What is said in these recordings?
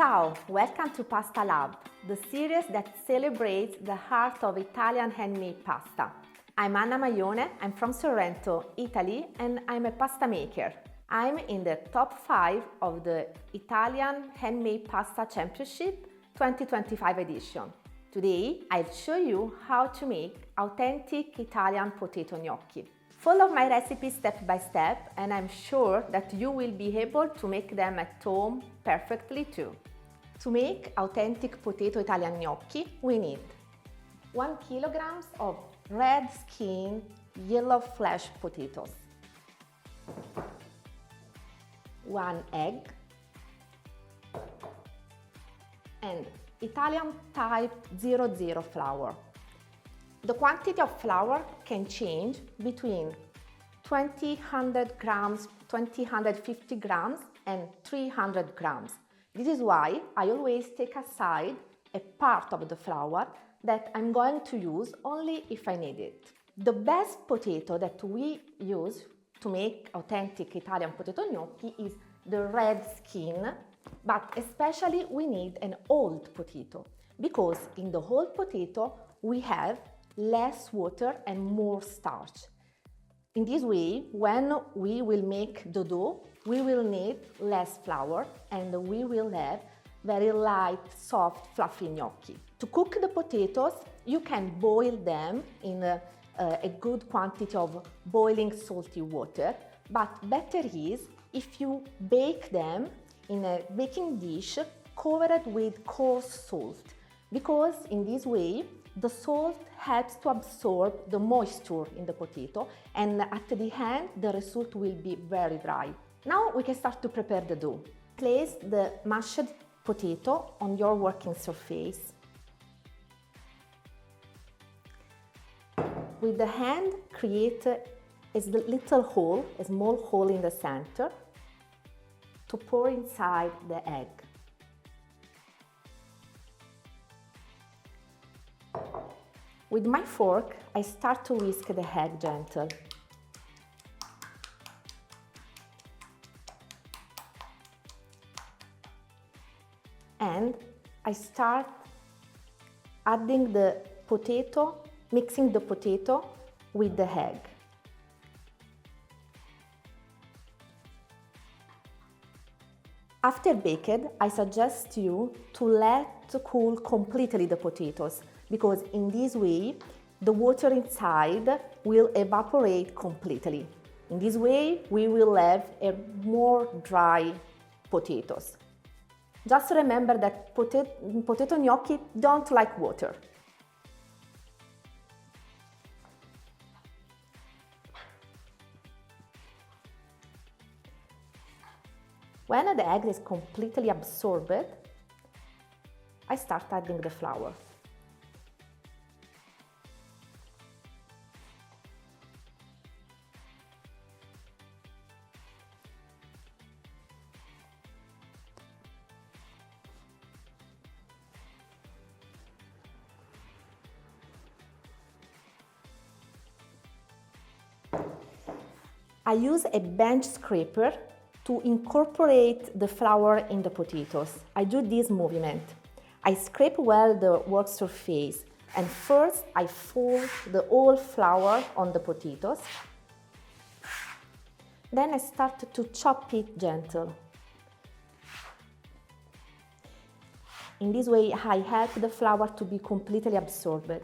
Ciao, welcome to Pasta Lab, the series that celebrates the heart of Italian handmade pasta. I'm Anna Maione, I'm from Sorrento, Italy, and I'm a pasta maker. I'm in the top 5 of the Italian Handmade Pasta Championship 2025 edition. Today, I'll show you how to make authentic Italian potato gnocchi. Follow my recipe step by step, and I'm sure that you will be able to make them at home perfectly too. To make authentic potato Italian gnocchi, we need 1 kg of red skin, yellow flesh potatoes, 1 egg, and Italian type 00 flour. The quantity of flour can change between 200 grams, 250 grams and 300 grams. This is why I always take aside a part of the flour that I'm going to use only if I need it. The best potato that we use to make authentic Italian potato gnocchi is the red skin, but especially we need an old potato because in the old potato we have less water and more starch. In this way, when we will make the dough, we will need less flour and we will have very light, soft, fluffy gnocchi. To cook the potatoes, you can boil them in a good quantity of boiling salty water, but better is if you bake them in a baking dish covered with coarse salt, because in this way the salt helps to absorb the moisture in the potato, and at the end the result will be very dry. Now we can start to prepare the dough. Place the mashed potato on your working surface. With the hand, create a little hole, a small hole in the center to pour inside the egg. With my fork, I start to whisk the egg gentle. And I start adding the potato, mixing the potato with the egg. After baked, I suggest you to let cool completely the potatoes, because in this way the water inside will evaporate completely. In this way we will have a more dry potatoes. Just remember that potato gnocchi don't like water. When the egg is completely absorbed, I start adding the flour. I use a bench scraper to incorporate the flour in the potatoes. I do this movement. I scrape well the work surface, and first I fold the whole flour on the potatoes. Then I start to chop it gentle. In this way I help the flour to be completely absorbed.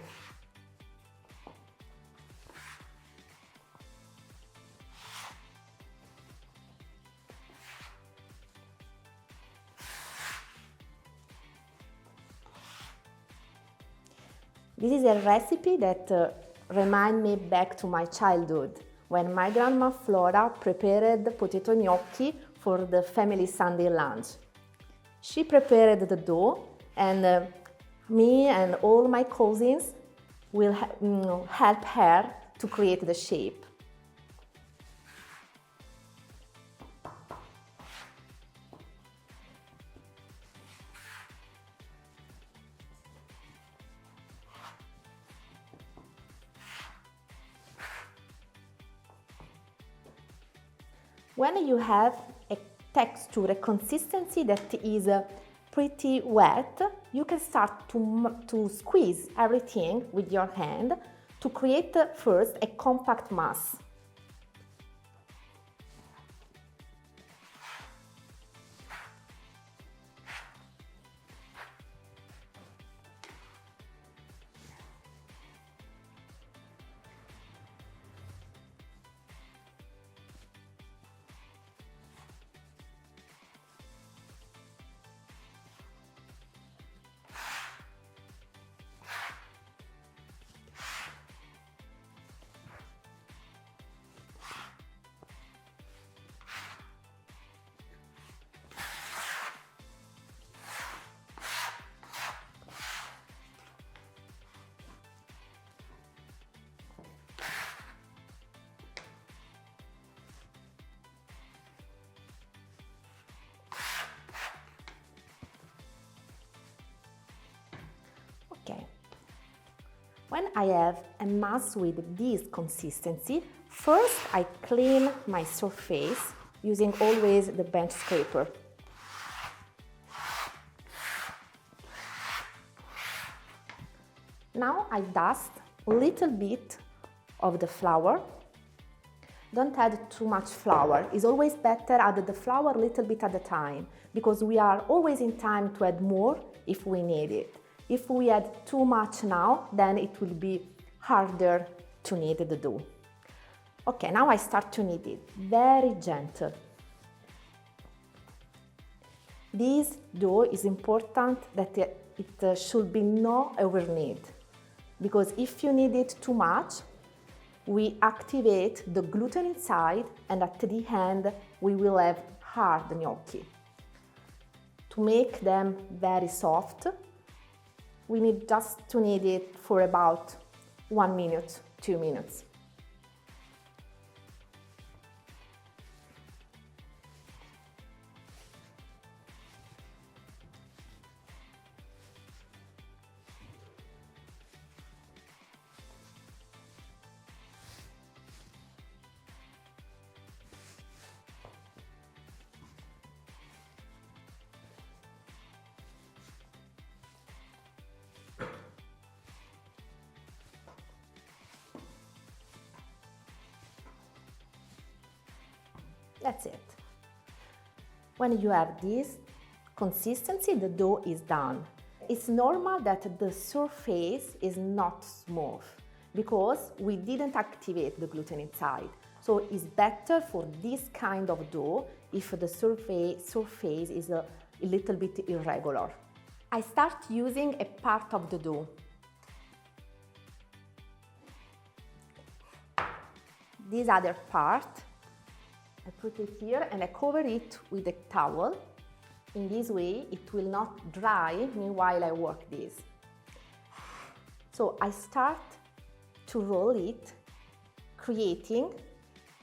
This is a recipe that reminds me back to my childhood, when my grandma Flora prepared potato gnocchi for the family Sunday lunch. She prepared the dough, and me and all my cousins will help her to create the shape. When you have a texture, a consistency that is pretty wet, you can start to squeeze everything with your hand to create first a compact mass. Okay. When I have a mass with this consistency, first I clean my surface using always the bench scraper. Now I dust a little bit of the flour. Don't add too much flour. It's always better add the flour a little bit at a time, because we are always in time to add more if we need it. If we add too much now, then it will be harder to knead the dough. Okay, now I start to knead it, very gentle. This dough is important that it should be not over knead, because if you knead it too much, we activate the gluten inside, and at the end we will have hard gnocchi. To make them very soft, we need just to knead it for about 1 minute, 2 minutes. That's it. When you have this consistency, the dough is done. It's normal that the surface is not smooth because we didn't activate the gluten inside. So it's better for this kind of dough if the surface is a little bit irregular. I start using a part of the dough. This other part, I put it here and I cover it with a towel. In this way, it will not dry meanwhile I work this. So I start to roll it, creating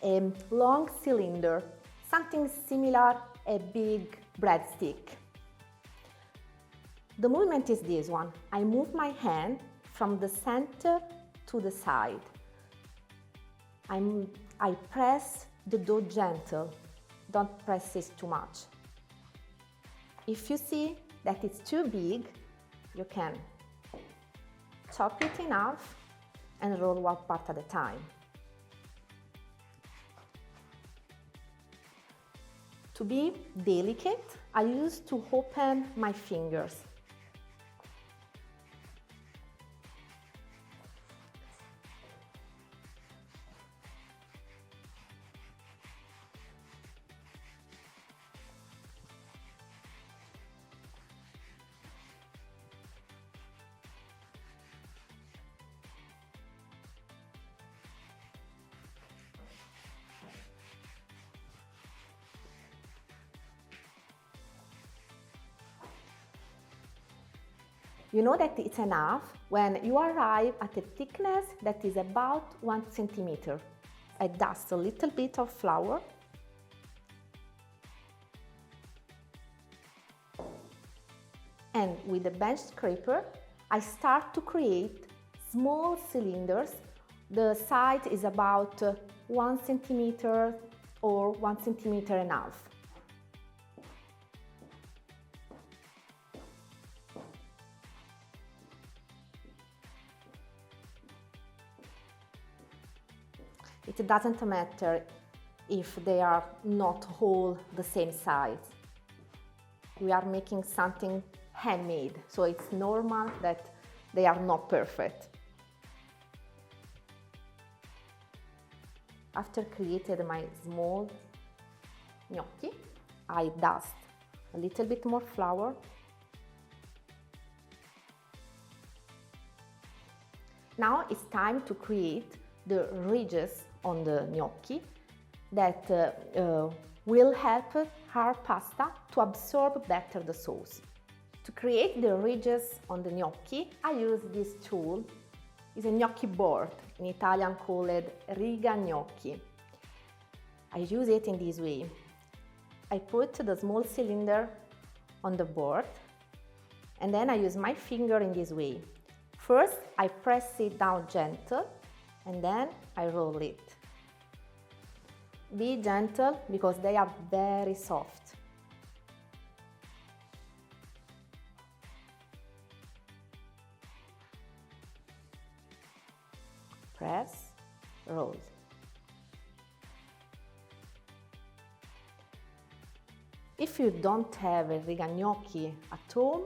a long cylinder, something similar a big breadstick. The movement is this one. I move my hand from the center to the side. I press the dough gentle, don't press it too much. If you see that it's too big, you can chop it in half and roll one part at a time. To be delicate, I used to open my fingers. You know that it's enough when you arrive at a thickness that is about 1 centimeter. I dust a little bit of flour. And with the bench scraper, I start to create small cylinders. The size is about 1 centimeter or 1 centimeter and a half. It doesn't matter if they are not all the same size. We are making something handmade, so it's normal that they are not perfect. After created my small gnocchi, I dust a little bit more flour. Now it's time to create the ridges on the gnocchi that will help our pasta to absorb better the sauce. To create the ridges on the gnocchi, I use this tool. It's a gnocchi board, in Italian called riga gnocchi. I use it in this way. I put the small cylinder on the board and then I use my finger in this way. First, I press it down gentle and then I roll it. Be gentle because they are very soft. Press, roll. If you don't have a riga gnocchi at home,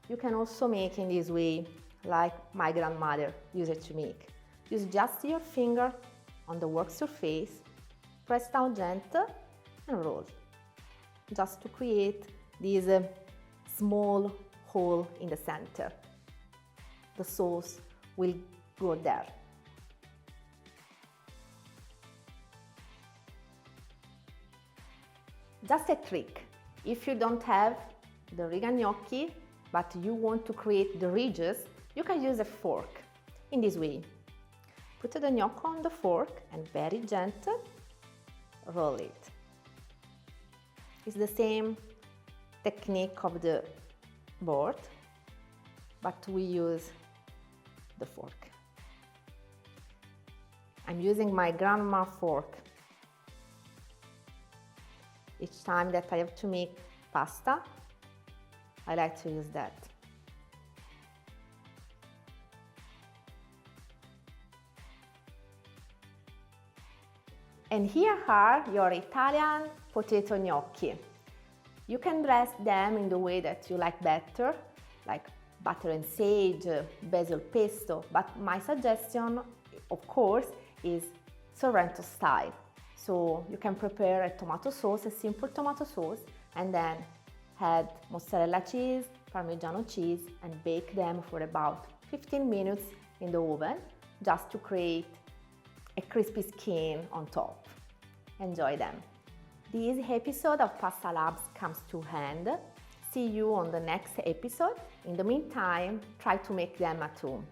you can also make in this way, like my grandmother used to make. Use just your finger on the work surface, press down gentle and roll, just to create this small hole in the center. The sauce will go there. Just a trick, if you don't have the riga gnocchi, but you want to create the ridges, you can use a fork in this way. Put the gnocchi on the fork and very gentle, roll it. It's the same technique of the board, but we use the fork. I'm using my grandma fork. Each time that I have to make pasta, I like to use that. And here are your Italian potato gnocchi. You can dress them in the way that you like better, like butter and sage, basil pesto, but my suggestion, of course, is Sorrento style. So you can prepare a tomato sauce, a simple tomato sauce, and then add mozzarella cheese, Parmigiano cheese, and bake them for about 15 minutes in the oven, just to create a crispy skin on top. Enjoy them. This episode of Pasta Labs comes to end. See you on the next episode. In the meantime, try to make them at home.